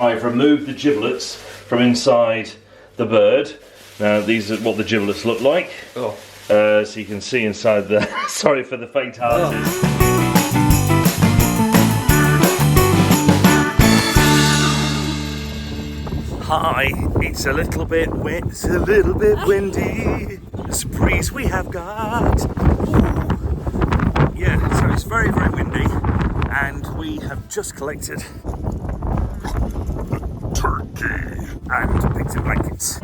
I've removed the giblets from inside the bird. Now these are what the giblets look like. Oh. So you can see inside the, sorry for the faint-hearted. Hi, it's a little bit wet, it's a little bit windy. It's a breeze we have got. Ooh. Yeah, so it's very, very windy, and we have just collected turkey and pigs and blankets.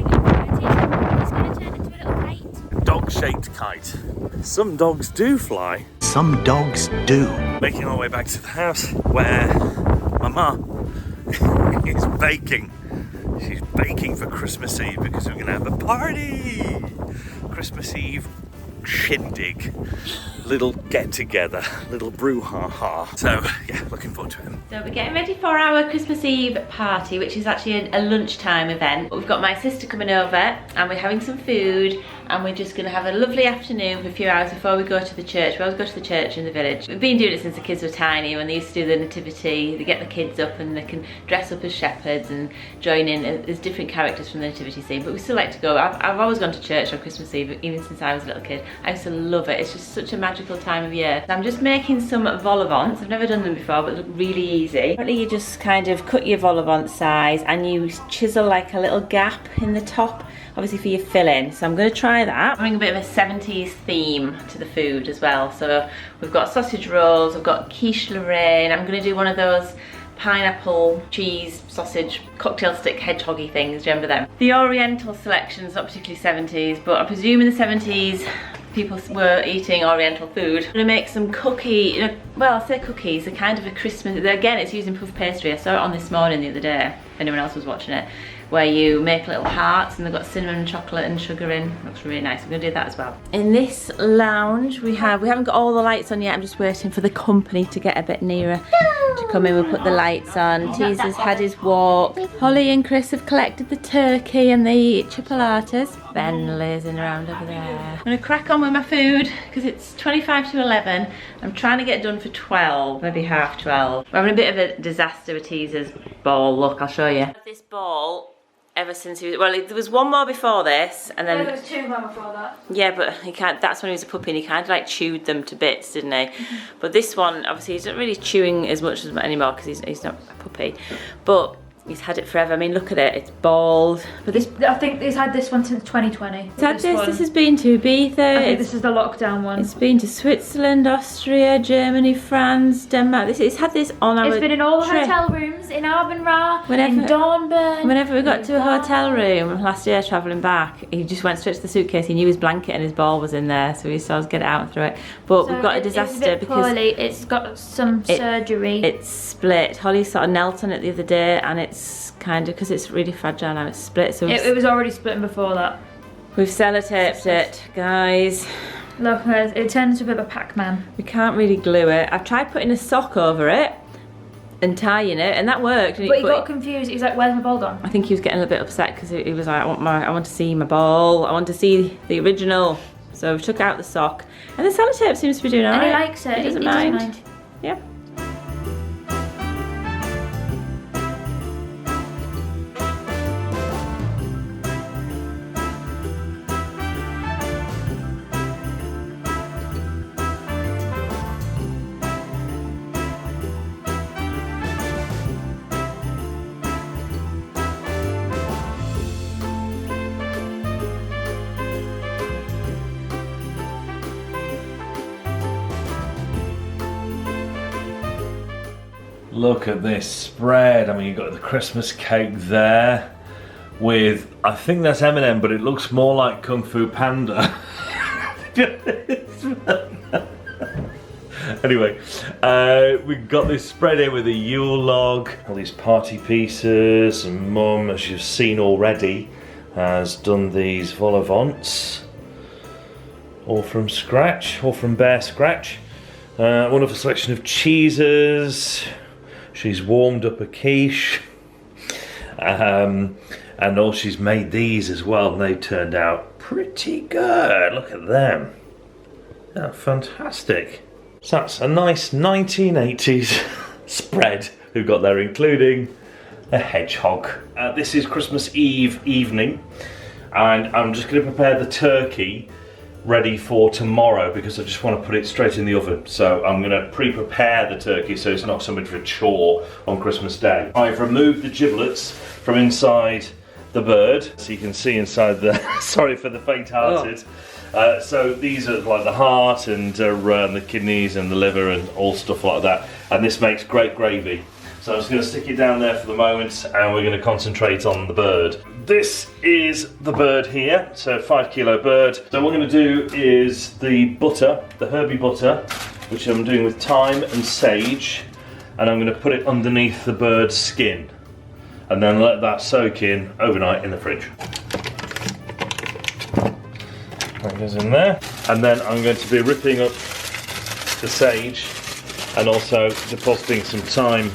A dog-shaped kite. Some dogs do fly. Some dogs do. Making our way back to the house where my mum is baking. She's baking for Christmas Eve because we're going to have a party. Christmas Eve shindig. Little get together, little brouhaha. So yeah, looking forward to it. So we're getting ready for our Christmas Eve party, which is actually a lunchtime event. We've got my sister coming over and we're having some food, and we're just going to have a lovely afternoon for a few hours before we go to the church. We always go to the church in the village. We've been doing it since the kids were tiny. When they used to do the nativity, they get the kids up and they can dress up as shepherds and join in as different characters from the nativity scene. But we still like to go. I've always gone to church on Christmas Eve, even since I was a little kid. I used to love it. It's just such a magical time of year. So I'm just making some vol au vents. I've never done them before, but they look really easy. Apparently you just kind of cut your vol au vent size and you chisel like a little gap in the top, obviously for your filling. So I'm going to try that. I'm having a bit of a 70s theme to the food as well. So we've got sausage rolls, we've got quiche Lorraine. I'm going to do one of those pineapple, cheese, sausage, cocktail stick hedgehoggy things. Do you remember them? The Oriental selection's not particularly 70s, but I presume in the 70s people were eating Oriental food. I'm gonna make some well, I say cookies, they're kind of a Christmas, again it's using puff pastry. I saw it on This Morning the other day, if anyone else was watching it, where you make little hearts and they've got cinnamon and chocolate and sugar in. Looks really nice. I'm gonna do that as well. In this lounge we haven't got all the lights on yet. I'm just waiting for the company to get a bit nearer to come in. We'll put the lights on. Teaser's had his walk. Holly and Chris have collected the turkey and the chipolatas. Ben lazing around over there. I'm gonna crack on with my food because it's 25 to 11. I'm trying to get it done for 12, maybe half 12. We're having a bit of a disaster with Teaser's ball. Look, I'll show you. This ball, ever since he was, well, there was one more before this, and then there was two more before that. Yeah, but he can't. That's when he was a puppy, and he kind of like chewed them to bits, didn't he? But this one, obviously, he's not really chewing as much anymore because he's not a puppy. But he's had it forever. I mean, look at it. It's bald. But this, I think he's had this one since 2020. He's had this. This has been to Ibiza. I think this is the lockdown one. It's been to Switzerland, Austria, Germany, France, Denmark. It's had this on our. It's been in all the trip. hotel rooms in Arbenra, in Dornbirn. Whenever we got to a hotel room last year travelling back, he just went straight to the suitcase. He knew his blanket and his ball was in there, so he saw us get it out and throw it. But so we've got a disaster it's a bit because poorly. It's got some surgery. It's split. Holly sort of knelt on it the other day, and it's kind of, because it's really fragile now, it's split. So it was already splitting before that. We've sellotaped it, guys. Look, it turned into a bit of a Pac-Man. We can't really glue it. I've tried putting a sock over it and tying it, and that worked. But he got confused. He's like, "Where's my ball gone?" I think he was getting a bit upset because he was like, I want to see my ball. I want to see the original." So we took out the sock, and the sellotape seems to be doing alright. And he likes it. He doesn't mind. Yeah. Look at this spread. I mean, you've got the Christmas cake there with, I think that's M&M, but it looks more like Kung Fu Panda. Anyway, we've got this spread in with a Yule log, all these party pieces, and Mum, as you've seen already, has done these vol au vents, all from scratch, all from bare scratch. Wonderful selection of cheeses. She's warmed up a quiche, and she's made these as well, and they turned out pretty good. Look at them. They're fantastic. So that's a nice 1980s spread we've got there, including a hedgehog. This is Christmas Eve evening, and I'm just going to prepare the turkey ready for tomorrow because I just want to put it straight in the oven. So I'm going to pre-prepare the turkey so it's not so much of a chore on Christmas Day. I've removed the giblets from inside the bird, so you can see inside the, sorry for the faint-hearted. So these are like the heart and the kidneys and the liver and all stuff like that. And this makes great gravy. So I'm just going to stick it down there for the moment and we're going to concentrate on the bird. This is the bird here, so 5 kilo bird. So what I'm going to do is the butter, the herby butter, which I'm doing with thyme and sage, and I'm going to put it underneath the bird's skin and then let that soak in overnight in the fridge. That goes in there. And then I'm going to be ripping up the sage and also depositing some thyme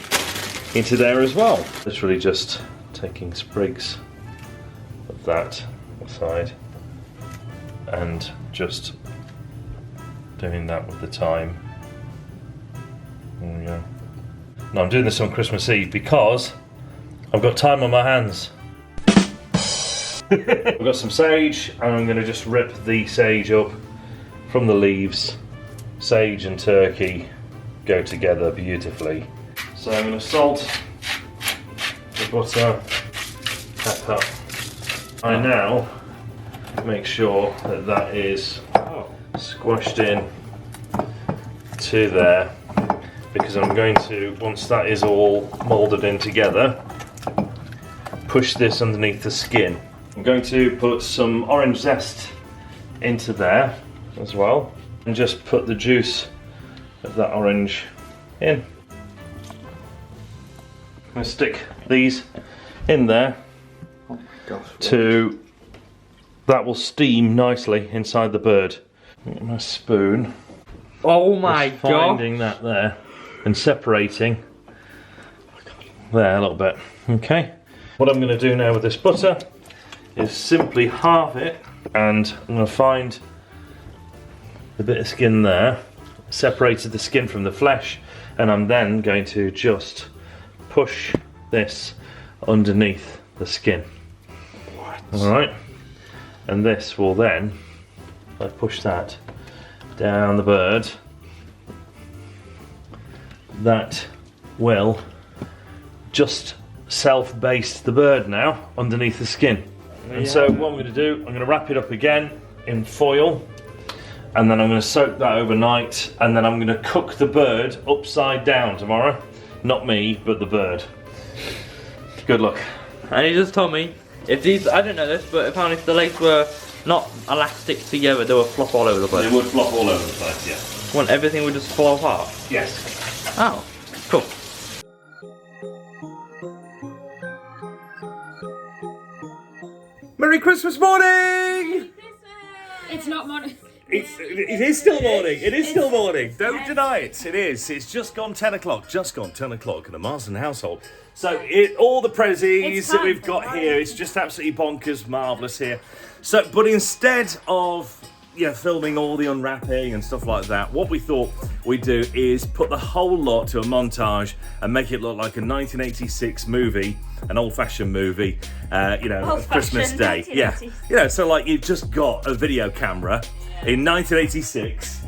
into there as well. Literally just taking sprigs of that aside and just doing that with the thyme. There we go. Now I'm doing this on Christmas Eve because I've got time on my hands. I've got some sage and I'm going to just rip the sage up from the leaves. Sage and turkey go together beautifully. So I'm going to salt the butter, pepper. I now make sure that that is squashed in to there because I'm going to, once that is all moulded in together, push this underneath the skin. I'm going to put some orange zest into there as well and just put the juice of that orange in. I'm going to stick these in there that will steam nicely inside the bird. Get my spoon. Oh my god! Finding that there and separating there a little bit. Okay. What I'm going to do now with this butter is simply halve it, and I'm going to find the bit of skin there, separated the skin from the flesh, and I'm then going to just push this underneath the skin. Alright, and this will then, if I push that down the bird, that will just self-baste the bird now underneath the skin. And so what I'm going to do, I'm going to wrap it up again in foil, and then I'm going to soak that overnight, and then I'm going to cook the bird upside down tomorrow. Not me, but the bird. Good luck. And he just told me, if these, I don't know this, but apparently if the legs were not elastic together, they would flop all over the place. They would flop all over the place, yeah. When everything would just fall apart? Yes. Oh, cool. Merry Christmas morning! It's not morning. It is still morning. It is still morning. Don't deny it. It is. It's just gone 10 o'clock. Just gone 10 o'clock in the Marsden household. So all the prezzies that we've got here, it's just absolutely bonkers, marvellous here. So, but instead of filming all the unwrapping and stuff like that, what we thought we'd do is put the whole lot to a montage and make it look like a 1986 movie, an old-fashioned movie, Christmas Day. Yeah, so like you've just got a video camera in 1986,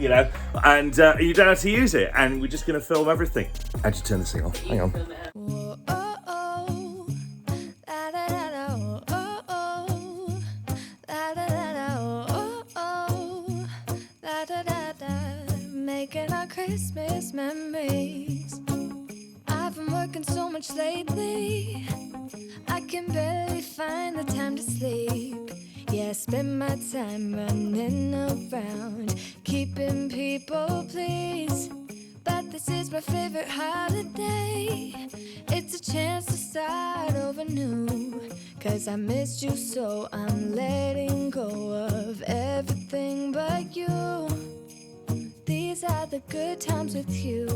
and you don't have to use it, and we're just going to film everything. How'd you turn this thing off? Hang on. Making our Christmas memories. I've been working so much lately, I can barely find the time to sleep. Yeah, I spend my time running around, keeping people pleased. But this is my favorite holiday. It's a chance to start over new, 'cause I missed you, so I'm letting go of everything but you. These are the good times with you.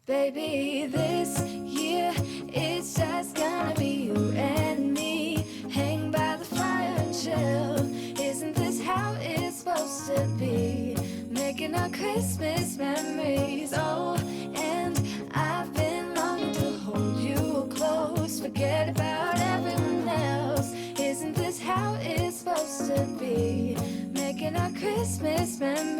Baby, this year it's just gonna be you and me. Hang by the fire and chill. Isn't this how it's supposed to be? Making our Christmas memories. Oh, and I've been longing to hold you Forget about everyone else. Isn't this how it's supposed to be? Making our Christmas memories.